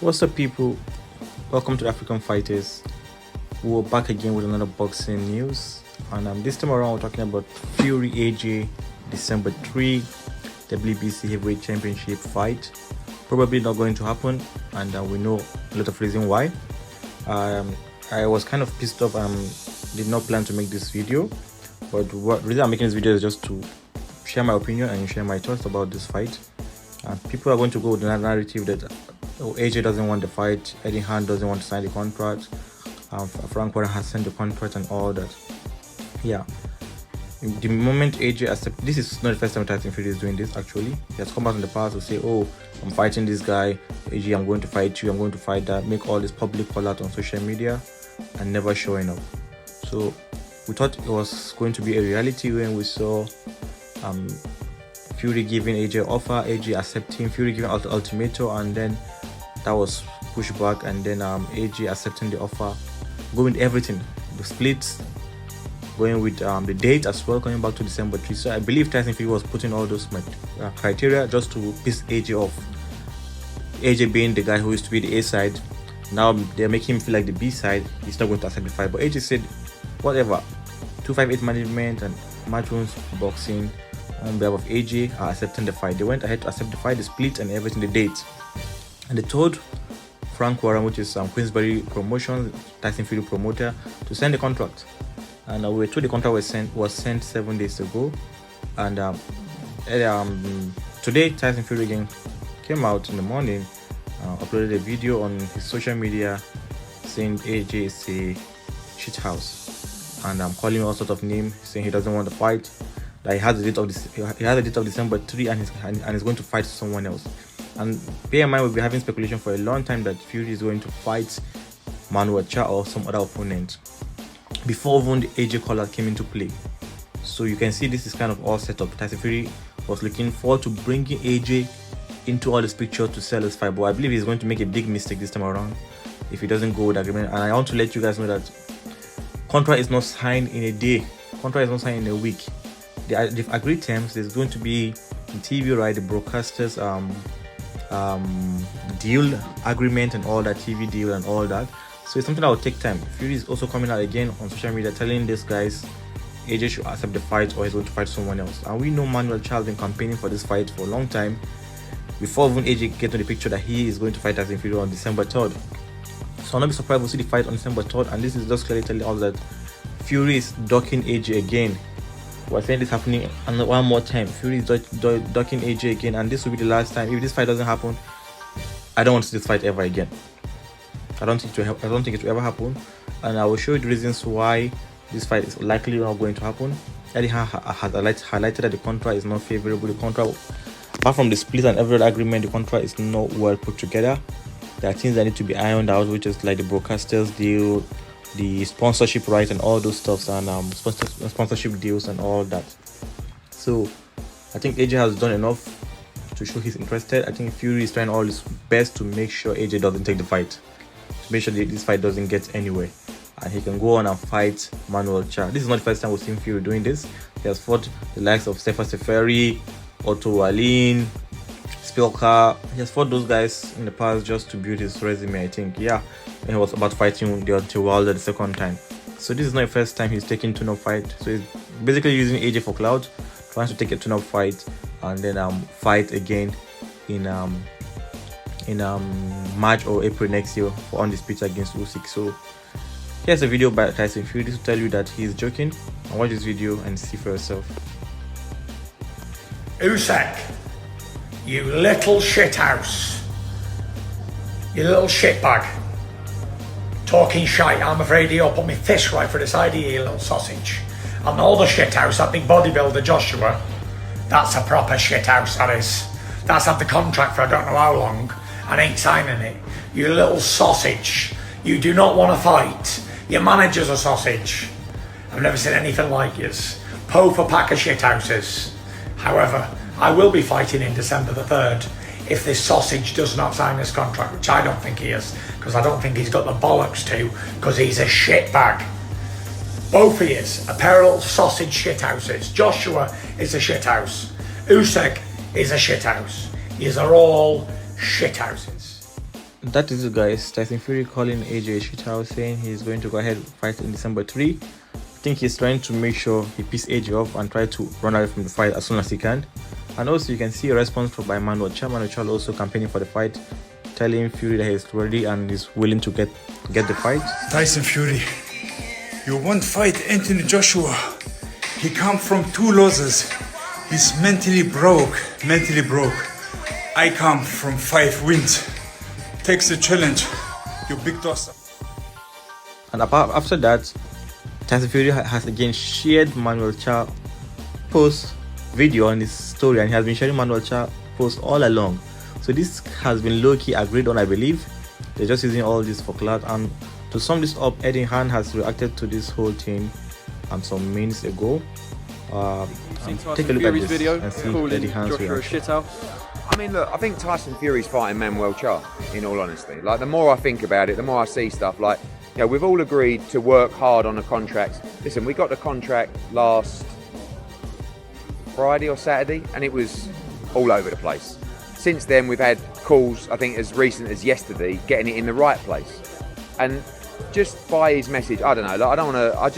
What's up, people? Welcome to African Fighters. We're back again with another boxing news, and this time around we're talking about Fury AJ December 3 WBC Heavyweight Championship fight. Probably not going to happen, and we know a lot of reason why. I was kind of pissed off. Did not plan to make this video, but what reason I'm making this video is just to share my opinion and share my thoughts about this fight. People are going to go with the narrative that AJ doesn't want the fight, Eddie Hearn doesn't want to sign the contract, Frank Warren has signed the contract and all that. Yeah, the moment AJ accepts, this is not the first time Tyson Fury is doing this. Actually, he has come out in the past to say, oh, I'm fighting this guy, AJ, I'm going to fight you, I'm going to fight that, make all this public call out on social media and never showing up. So we thought it was going to be a reality when we saw Fury giving AJ an offer, AJ accepting, Fury giving out the ultimatum, and then that was pushed back, and then AJ accepting the offer, going with everything, the splits, going with the date as well, coming back to December 3. So I believe Tyson Fury was putting all those criteria just to piss AJ off. AJ being the guy who used to be the A side, now they're making him feel like the B side. He's not going to accept the fight, but AJ said, whatever, 258 management and Matchroom's boxing on behalf of AJ are accepting the fight. They went ahead to accept the fight, the split and everything, the date. And they told Frank Warren, which is Queensberry Promotions, Tyson Fury promoter, to send the contract. And we were told the contract was sent 7 days ago. And today Tyson Fury again came out in the morning, uploaded a video on his social media saying AJ is a shit house, and calling all sorts of names, saying he doesn't want to fight, that he has a date of December 3 and he's going to fight someone else. And bear in mind, we'll be having speculation for a long time that Fury is going to fight Manuel Charr or some other opponent before even the AJ caller came into play. So you can see this is kind of all set up. Tyson Fury was looking forward to bringing AJ into all this picture to sell his fight, but I believe he's going to make a big mistake this time around if he doesn't go with agreement. And I want to let you guys know that contract is not signed in a day, contract is not signed in a week. They've agreed terms. There's going to be the TV right, the broadcasters deal agreement and all that, TV deal and all that. So it's something that will take time. Fury is also coming out again on social media telling these guys AJ should accept the fight or he's going to fight someone else. And we know Manuel Charr has been campaigning for this fight for a long time, before even AJ get to the picture that he is going to fight Tyson Fury on December 3rd. So I'll not be surprised we'll see the fight on December 3rd, and this is just clearly telling us that Fury is ducking AJ again. We're saying this happening one more time. Fury is ducking AJ again, and this will be the last time. If this fight doesn't happen, I don't want to see this fight ever again. I don't think it will ever happen, and I will show you the reasons why this fight is likely not going to happen. Eddie Hearn has highlighted that the contract is not favorable. The contract, apart from the split and every other agreement, the contract is not well put together. There are things that need to be ironed out, which is like the broadcasters deal, the sponsorship right and all those stuffs, and sponsorship deals and all that. So I think AJ has done enough to show he's interested. I think Fury is trying all his best to make sure AJ doesn't take the fight, to make sure that this fight doesn't get anywhere and he can go on and fight Manuel Charr. This is not the first time we've seen Fury doing this. He has fought the likes of Tyson Fury, Otto Wallin, Spilka. He has fought those guys in the past just to build his resume, I think. Yeah, when he was about fighting Deontay Wilder the second time. So this is not the first time he's taking tune-up fight. So he's basically using AJ for clout, trying to take a tune-up fight and then fight again in March or April next year for undisputed against Usyk. So here's a video by Tyson Fury to tell you that he's joking. And watch this video and see for yourself. Usyk, you little shithouse, you little shitbag, talking shite. I'm afraid you'll put me fist right for this idea, you little sausage. And all the shithouse, that big bodybuilder Joshua, that's a proper shithouse, that is. That's had the contract for I don't know how long and ain't signing it. You little sausage, you do not want to fight. Your manager's a sausage. I've never seen anything like yours. Poe for pack of shithouses. However, I will be fighting in December the 3rd if this sausage does not sign this contract, which I don't think he is, because I don't think he's got the bollocks to, because he's a shitbag. Both of yous, a pair of little sausage shithouses. Joshua is a shithouse. Usyk is a shithouse. Yous are all shithouses. that is it, guys. Tyson Fury calling AJ Shithouse, saying he's going to go ahead and fight in December 3. I think he's trying to make sure he pisses AJ off and try to run away from the fight as soon as he can. And also you can see a response by Manuel Charr. Manuel Charr also campaigning for the fight, telling Fury that he's ready and is willing to get the fight. Tyson Fury, you won't fight Anthony Joshua. He come from 2 losses. He's mentally broke. I come from 5 wins. Takes the challenge, you big tosser. And after that, Tyson Fury has again shared Manuel Charr post video on his story, and he has been sharing Manuel Charr post all along. So this has been low-key agreed on, I believe. They're just using all this for clout. And to sum this up, Eddie Hearn has reacted to this whole thing some minutes ago. Take a look at this video and see Eddie Hearn's reaction. I mean, look, I think Tyson Fury's fighting Manuel Charr, in all honesty. Like, the more I think about it, the more I see stuff like, you know, we've all agreed to work hard on the contracts. Listen, we got the contract last Friday or Saturday, and it was all over the place. Since then, we've had calls, I think, as recent as yesterday, getting it in the right place. And just by his message, I don't know, like, I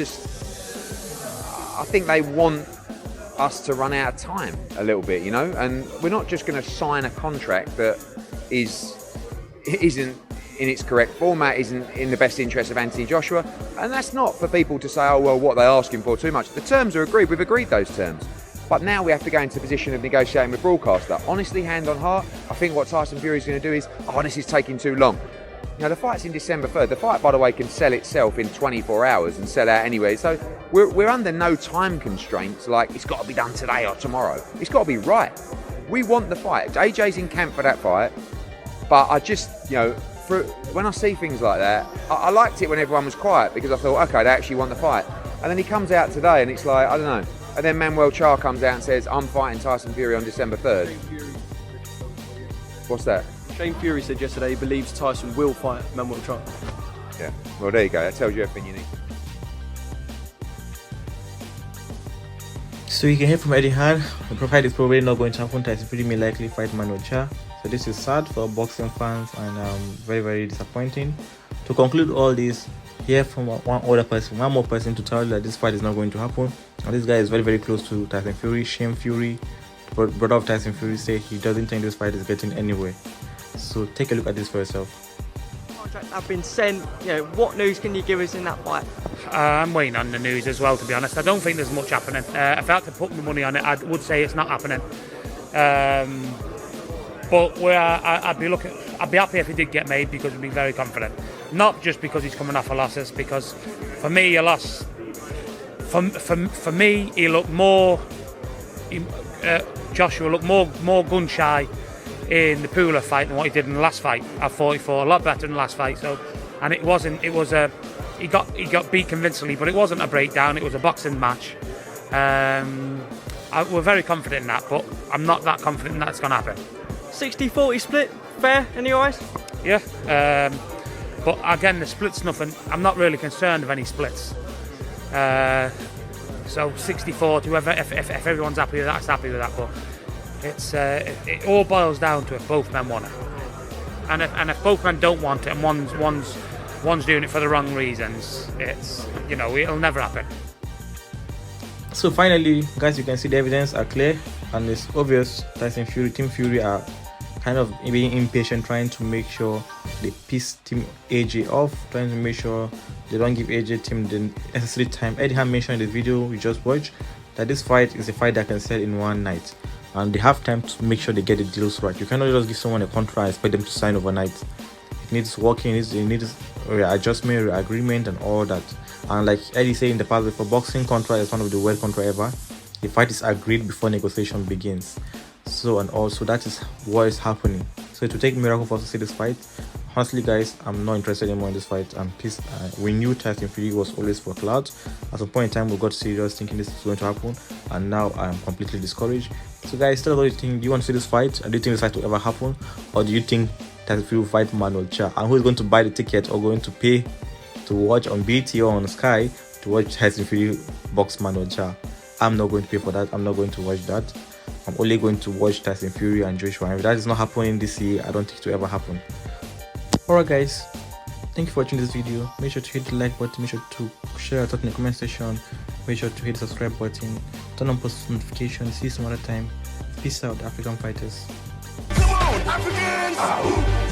think they want us to run out of time a little bit, you know, and we're not just going to sign a contract that isn't in its correct format, isn't in the best interest of Anthony Joshua, and that's not for people to say, oh well, what they're asking for too much. The terms are agreed, we've agreed those terms, but now we have to go into a position of negotiating with broadcaster. Honestly, hand on heart, I think what Tyson Fury is going to do is, oh, this is taking too long. You know, the fight's in December 3rd. The fight, by the way, can sell itself in 24 hours and sell out anyway. So we're under no time constraints, like it's got to be done today or tomorrow. It's got to be right. We want the fight. AJ's in camp for that fight. But I just, you know, when I see things like that, I liked it when everyone was quiet because I thought, okay, they actually want the fight. And then he comes out today and it's like, I don't know. And then Manuel Charr comes out and says, I'm fighting Tyson Fury on December 3rd. What's that? Shane Fury said yesterday he believes Tyson will fight Manuel Charr. Yeah, well there you go, that tells you everything you need. So you can hear from Eddie Hearn, the fight is probably not going to happen. Tyson Fury may likely fight Manuel Charr. So this is sad for boxing fans and very, very disappointing. To conclude all this, hear from one more person to tell you that this fight is not going to happen. And this guy is very, very close to Tyson Fury. Shane Fury, brother of Tyson Fury, say he doesn't think this fight is getting anywhere. So take a look at this for yourself. Contracts have been sent. You know, what news can you give us in that fight? I'm waiting on the news as well, to be honest. I don't think there's much happening. If I had to put my money on it, I would say it's not happening. But I'd be happy if it did get made because we'd be very confident. Not just because he's coming off a losses, because for me, a loss. For me, he looked more. Joshua looked more gun shy in the Pooler fight than what he did in the last fight at 44. A lot better than the last fight. So, and it wasn't. It was a. He got beat convincingly, but it wasn't a breakdown. It was a boxing match. We're very confident in that, but I'm not that confident that's going to happen. 60-40 split, fair in your eyes? Yeah. But again, the split's nothing. I'm not really concerned of any splits. So 60-40, whoever, if everyone's happy with that, it's happy with that. But it all boils down to if both men want it, and if both men don't want it, and one's doing it for the wrong reasons, it's, you know, it'll never happen. So finally, guys, you can see the evidence are clear, and it's obvious Tyson Fury, Team Fury are kind of being impatient, trying to make sure they piss Team AJ off, trying to make sure they don't give AJ team the necessary time. Eddie Hearn mentioned in the video we just watched that this fight is a fight that can sell in one night, and they have time to make sure they get the deals right. You cannot just give someone a contract and expect them to sign overnight. It needs working, it needs adjustment, agreement, and all that. And like Eddie said in the past, for boxing contract is one of the worst contract ever. The fight is agreed before negotiation begins. So, and also that is what is happening. So it will take miracle for us to see this fight. Honestly, guys, I'm not interested anymore in this fight. And please, we knew Tyson Fury was always for clout. At some point in time, we got serious thinking this is going to happen, and now I'm completely discouraged. So guys, tell us what you think. Do you want to see this fight? And do you think this fight will ever happen? Or do you think Tyson Fury will fight Manuel Charr? And who is going to buy the ticket or going to pay to watch on BT or on Sky to watch Tyson Fury box Manuel Charr? I'm not going to pay for that. I'm not going to watch that. I'm only going to watch Tyson Fury and Joshua. And if that is not happening this year, I don't think it will ever happen. Alright guys, thank you for watching this video. Make sure to hit the like button, make sure to share your thoughts in the comment section, make sure to hit the subscribe button, turn on post notifications. See you some other time. Peace out, African fighters. Come on, Africans!